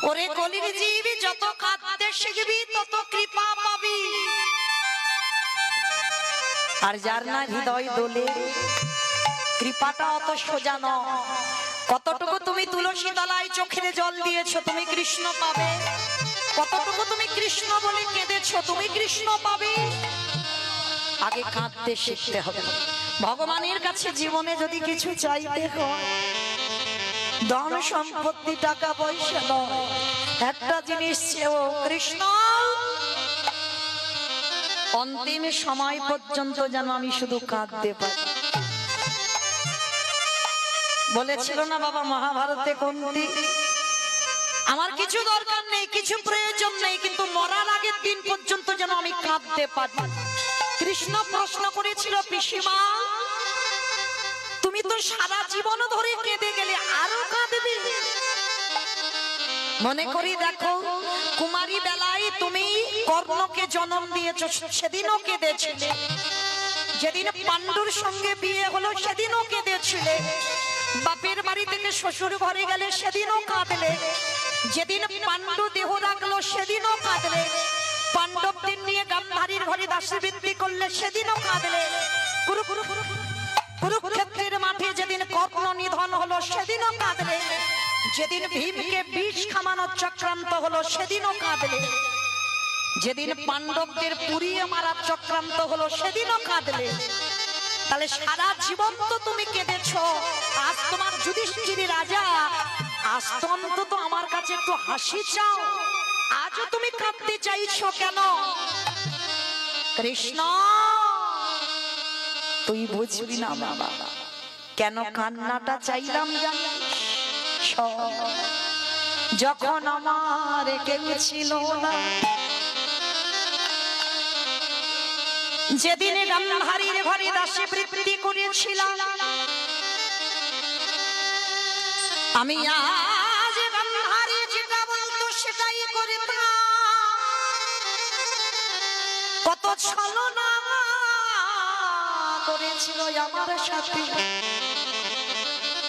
ওরে কলির জীব যত কাঁদতে শিখবি তত কৃপা পাবি, আর যার না হৃদয় দোলে কৃপাটা অত সোজা নয়। কতটুকু তুমি তুলসী তলায় চোখের জল দিয়েছো তুমি কৃষ্ণ পাবে, কতটুকু তুমি কৃষ্ণ বলে কেঁদেছো তুমি কৃষ্ণ পাবে। আগে কাঁদতে শিখতে হবে। ভগবানের কাছে জীবনে যদি কিছু চাইতে হয়, ধন সম্পত্তি টাকা পয়সা নয়, একটা জিনিস চেয়েও কৃষ্ণ অন্তিম সময় পর্যন্ত যেন আমি শুধু কাঁদতে পারি। বলেছিল না বাবা মহাভারতে কুন্তি, আমার কিছু দরকার নেই, কিছু প্রয়োজন নেই, কিন্তু মরার আগের দিন পর্যন্ত যেন আমি কাঁদতে পারি। কৃষ্ণ প্রশ্ন করেছিল, পিসিমা তুমি তো সারা জীবন ধরে কেঁদে গেলে, আরো কাঁদবে? মনে করি দেখো, কুমারী বেলায় তুমি কর্ণকে জন্ম দিয়েছো, সেদিনও কেঁদেছিলে। যেদিন পাণ্ডুর সঙ্গে বিয়ে হলো সেদিনও কেঁদেছিলে। বাপের বাড়ি থেকে শ্বশুর ঘরে গেলে সেদিনও কাঁদলে। যেদিন পাণ্ডু দেহ রাখলো সেদিনও কাঁদলে। পাণ্ডবদের নিয়ে গান্ধারীর ঘরে দাসবৃত্তি করলে সেদিনও কাঁদলে। কুরুক্ষেত্রের মাঠে যেদিন কর্ণ নিধন হলো সেদিনও কাঁদলে। যেদিন ভীমকে বিষ খামানোর চক্রান্ত হলো সেদিনও কাঁদলে। যেদিন পাণ্ডবদের পুড়িয়ে মারার চক্রান্ত হলো সেদিনও কাঁদলে। তাহলে সারা জীবন তো তুমি কেঁদেছো। আজ তোমার যুধিষ্ঠির রাজা, আজ তো অন্তত আমার কাছে একটু হাসি চাও। আজও তুমি কাঁদতে চাইছো কেন? কৃষ্ণ তুই বুঝবি না বাবা, কেন কান্নাটা চাইলাম জানিস? যখন আমার কেউ ছিল না, যেদিন গান্ধারীর ঘরে দাসবৃত্তি করেছিলাম, আমি আজ গান্ধারী যেটা বলতো সেটাই করতাম। কত ছলনা করেছিল আমার সাথে,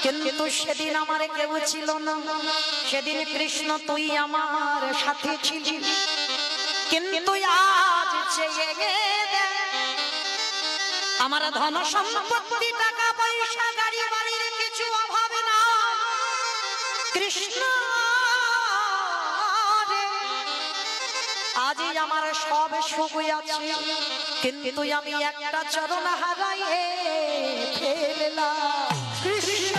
কিন্তু সেদিন আমার কেউ ছিল না। সেদিন কৃষ্ণ তুই আমার সাথে ছিলি, কিন্তু আজ চেয়ে দেখ, আমার ধন সম্পত্তি টাকা পয়সা গাড়ি বাড়ির কিছু অভাব না। কৃষ্ণ আজই আমার সব সুখ আছে, কিন্তু আমি একটা চরণ হারাইয়ে ফেললাম। কৃষ্ণ